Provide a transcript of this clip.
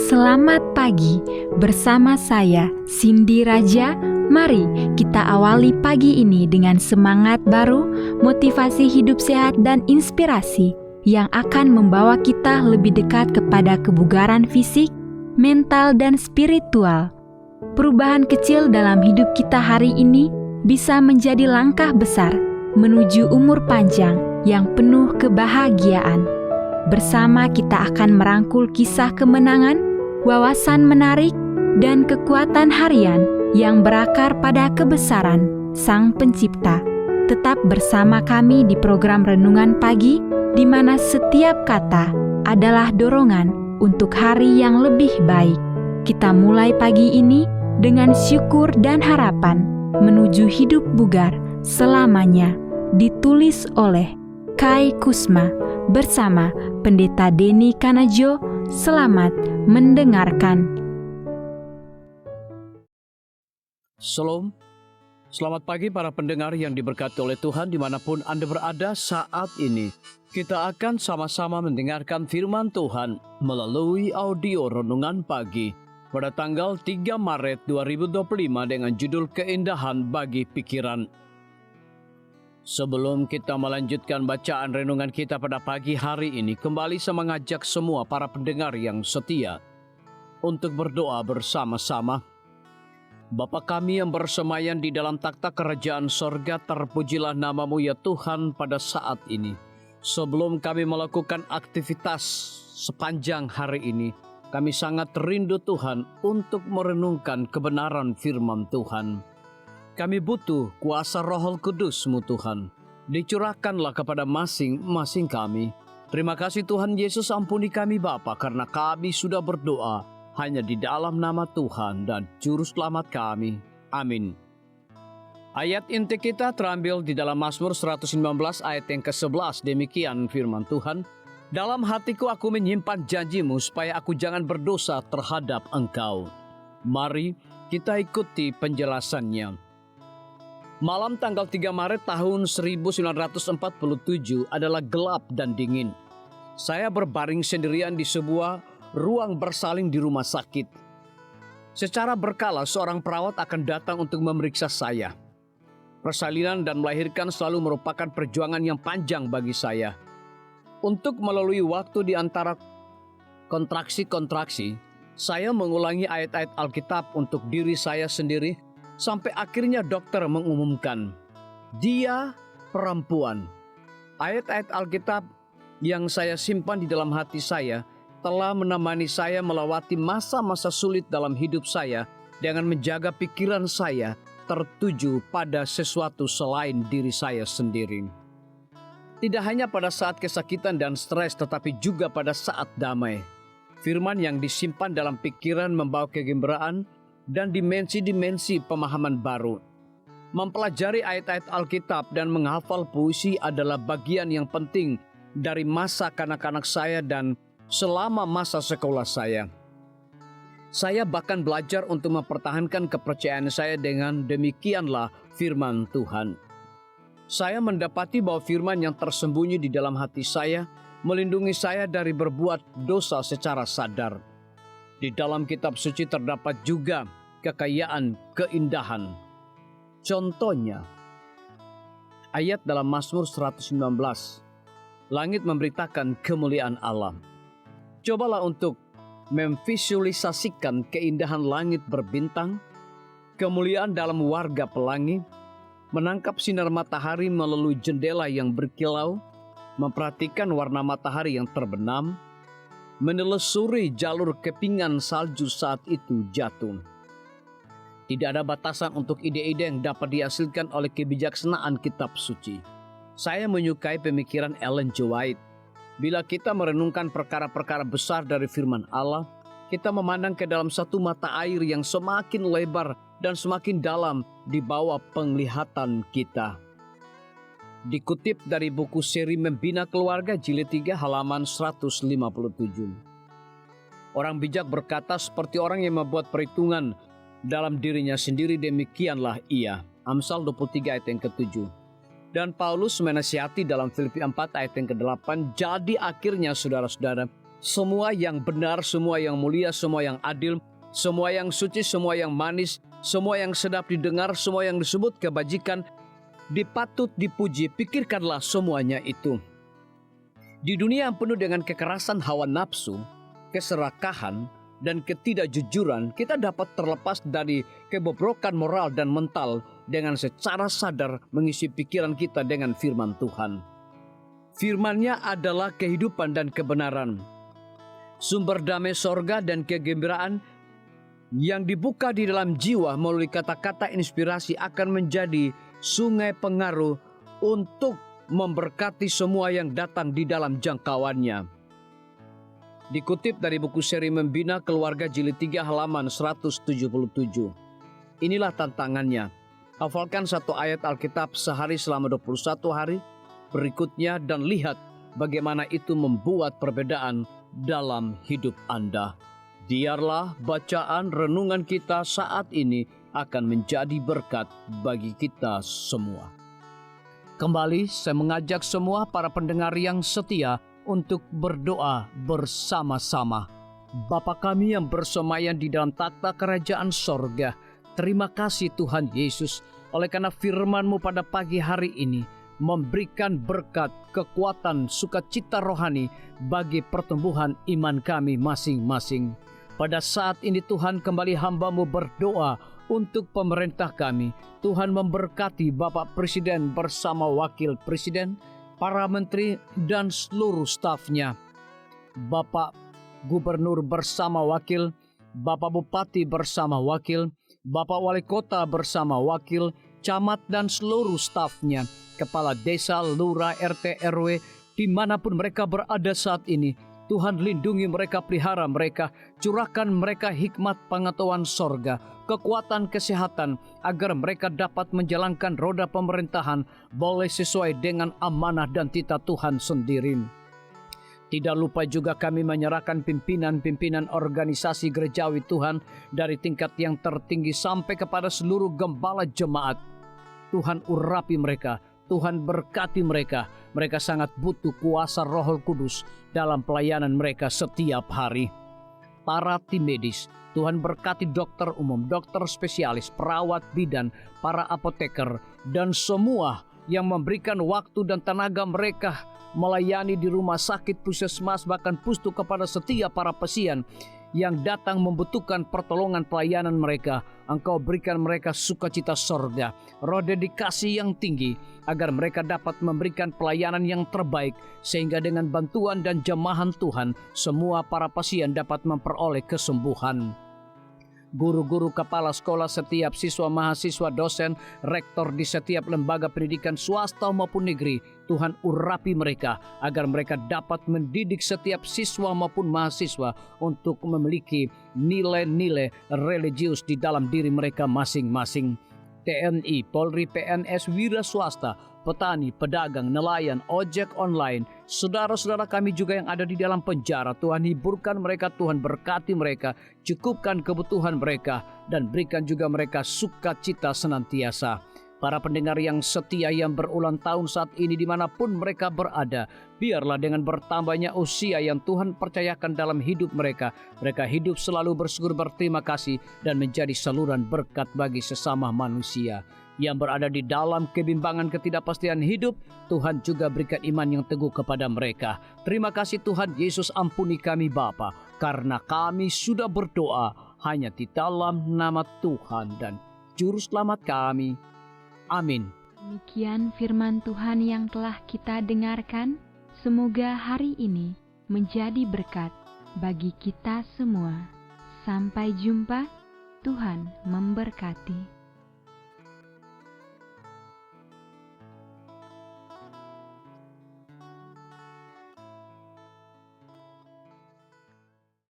Selamat pagi bersama saya Cindy Raja. Mari kita awali pagi ini dengan semangat baru, motivasi hidup sehat dan inspirasi yang akan membawa kita lebih dekat kepada kebugaran fisik, mental dan spiritual. Perubahan kecil dalam hidup kita hari ini bisa menjadi langkah besar menuju umur panjang yang penuh kebahagiaan. Bersama kita akan merangkul kisah kemenangan, wawasan menarik, dan kekuatan harian yang berakar pada kebesaran Sang Pencipta. Tetap bersama kami di program Renungan Pagi, di mana setiap kata adalah dorongan untuk hari yang lebih baik. Kita mulai pagi ini dengan syukur dan harapan menuju hidup bugar selamanya. Ditulis oleh Kai Kusma bersama Pendeta Denny Kanajo. Selamat mendengarkan. Shalom, selamat pagi para pendengar yang diberkati oleh Tuhan dimanapun Anda berada saat ini. Kita akan sama-sama mendengarkan firman Tuhan melalui audio Renungan Pagi pada tanggal 3 Maret 2025 dengan judul Keindahan Bagi Pikiran. Sebelum kita melanjutkan bacaan renungan kita pada pagi hari ini, kembali saya mengajak semua para pendengar yang setia untuk berdoa bersama-sama. Bapa kami yang bersemayam di dalam takhta kerajaan sorga, terpujilah nama-Mu ya Tuhan pada saat ini. Sebelum kami melakukan aktivitas sepanjang hari ini, kami sangat rindu Tuhan untuk merenungkan kebenaran firman Tuhan. Kami butuh kuasa Roh Kudus-Mu Tuhan. Dicurahkanlah kepada masing-masing kami. Terima kasih Tuhan Yesus, ampuni kami Bapa, karena kami sudah berdoa hanya di dalam nama Tuhan dan Juru Selamat kami. Amin. Ayat inti kita terambil di dalam Mazmur 119 ayat yang ke-11. Demikian firman Tuhan. Dalam hatiku aku menyimpan janji-Mu supaya aku jangan berdosa terhadap Engkau. Mari kita ikuti penjelasannya. Malam tanggal 3 Maret tahun 1947 adalah gelap dan dingin. Saya berbaring sendirian di sebuah ruang bersalin di rumah sakit. Secara berkala seorang perawat akan datang untuk memeriksa saya. Persalinan dan melahirkan selalu merupakan perjuangan yang panjang bagi saya. Untuk melalui waktu di antara kontraksi-kontraksi, saya mengulangi ayat-ayat Alkitab untuk diri saya sendiri sampai akhirnya dokter mengumumkan, dia perempuan. Ayat-ayat Alkitab yang saya simpan di dalam hati saya telah menemani saya melewati masa-masa sulit dalam hidup saya dengan menjaga pikiran saya tertuju pada sesuatu selain diri saya sendiri. Tidak hanya pada saat kesakitan dan stres, tetapi juga pada saat damai. Firman yang disimpan dalam pikiran membawa kegembiraan dan dimensi-dimensi pemahaman baru. Mempelajari ayat-ayat Alkitab dan menghafal puisi adalah bagian yang penting dari masa kanak-kanak saya dan selama masa sekolah saya. Saya bahkan belajar untuk mempertahankan kepercayaan saya dengan demikianlah firman Tuhan. Saya mendapati bahwa firman yang tersembunyi di dalam hati saya melindungi saya dari berbuat dosa secara sadar. Di dalam kitab suci terdapat juga kekayaan keindahan. Contohnya, ayat dalam Mazmur 119, langit memberitakan kemuliaan Allah. Cobalah untuk memvisualisasikan keindahan langit berbintang, kemuliaan dalam warga pelangi, menangkap sinar matahari melalui jendela yang berkilau, memperhatikan warna matahari yang terbenam, menelusuri jalur kepingan salju saat itu jatuh. Tidak ada batasan untuk ide-ide yang dapat dihasilkan oleh kebijaksanaan kitab suci. Saya menyukai pemikiran Ellen G. White. Bila kita merenungkan perkara-perkara besar dari firman Allah, kita memandang ke dalam satu mata air yang semakin lebar dan semakin dalam di bawah penglihatan kita. Dikutip dari buku seri Membina Keluarga jilid 3 halaman 157. Orang bijak berkata seperti orang yang membuat perhitungan dalam dirinya sendiri, demikianlah ia. Amsal 23 ayat yang ke-7. Dan Paulus menasihati dalam Filipi 4 ayat yang ke-8. Jadi akhirnya saudara-saudara, semua yang benar, semua yang mulia, semua yang adil, semua yang suci, semua yang manis, semua yang sedap didengar, semua yang disebut kebajikan, dipatut dipuji, pikirkanlah semuanya itu. Di dunia yang penuh dengan kekerasan hawa nafsu, keserakahan, dan ketidakjujuran, kita dapat terlepas dari kebobrokan moral dan mental dengan secara sadar mengisi pikiran kita dengan firman Tuhan. Firman-Nya adalah kehidupan dan kebenaran, sumber damai sorga dan kegembiraan yang dibuka di dalam jiwa melalui kata-kata inspirasi akan menjadi sungai pengaruh untuk memberkati semua yang datang di dalam jangkauannya. Dikutip dari buku seri Membina Keluarga Jilid 3 halaman 177. Inilah tantangannya. Hafalkan satu ayat Alkitab sehari selama 21 hari berikutnya dan lihat bagaimana itu membuat perbedaan dalam hidup Anda. Biarlah bacaan renungan kita saat ini akan menjadi berkat bagi kita semua. Kembali saya mengajak semua para pendengar yang setia untuk berdoa bersama-sama. Bapa kami yang bersemayam di dalam takhta kerajaan sorga, terima kasih Tuhan Yesus oleh karena firman-Mu pada pagi hari ini memberikan berkat, kekuatan, sukacita rohani bagi pertumbuhan iman kami masing-masing. Pada saat ini Tuhan kembali hamba-Mu berdoa untuk pemerintah kami. Tuhan memberkati Bapak Presiden bersama Wakil Presiden, para menteri dan seluruh stafnya. Bapak Gubernur bersama wakil, Bapak Bupati bersama wakil, Bapak Wali Kota bersama wakil, camat dan seluruh stafnya, kepala desa, lurah, RT, RW, dimanapun mereka berada saat ini. Tuhan lindungi mereka, pelihara mereka, curahkan mereka hikmat pengetahuan sorga, kekuatan kesehatan, agar mereka dapat menjalankan roda pemerintahan boleh sesuai dengan amanah dan titah Tuhan sendiri. Tidak lupa juga kami menyerahkan pimpinan-pimpinan organisasi gerejawi Tuhan dari tingkat yang tertinggi sampai kepada seluruh gembala jemaat. Tuhan urapi mereka, Tuhan berkati mereka. Mereka sangat butuh kuasa Roh Kudus dalam pelayanan mereka setiap hari. Para tim medis, Tuhan berkati dokter umum, dokter spesialis, perawat bidan, para apoteker, dan semua yang memberikan waktu dan tenaga mereka melayani di rumah sakit, puskesmas, bahkan pustu kepada setiap para pasien yang datang membutuhkan pertolongan pelayanan mereka. Engkau berikan mereka sukacita sorga, roh dedikasi yang tinggi, agar mereka dapat memberikan pelayanan yang terbaik, sehingga dengan bantuan dan jamahan Tuhan, semua para pasien dapat memperoleh kesembuhan. Guru-guru, kepala sekolah, setiap siswa, mahasiswa, dosen, rektor di setiap lembaga pendidikan swasta maupun negeri, Tuhan urapi mereka agar mereka dapat mendidik setiap siswa maupun mahasiswa untuk memiliki nilai-nilai religius di dalam diri mereka masing-masing. TNI, Polri, PNS, wira swasta, petani, pedagang, nelayan, ojek online, saudara-saudara kami juga yang ada di dalam penjara, Tuhan hiburkan mereka, Tuhan berkati mereka, cukupkan kebutuhan mereka, dan berikan juga mereka sukacita senantiasa. Para pendengar yang setia yang berulang tahun saat ini dimanapun mereka berada, biarlah dengan bertambahnya usia yang Tuhan percayakan dalam hidup mereka, mereka hidup selalu bersyukur, berterima kasih, dan menjadi saluran berkat bagi sesama manusia. Yang berada di dalam kebimbangan ketidakpastian hidup, Tuhan juga berikan iman yang teguh kepada mereka. Terima kasih Tuhan Yesus, ampuni kami Bapa, karena kami sudah berdoa hanya di dalam nama Tuhan dan Juru Selamat kami. Amin. Demikian firman Tuhan yang telah kita dengarkan. Semoga hari ini menjadi berkat bagi kita semua. Sampai jumpa, Tuhan memberkati.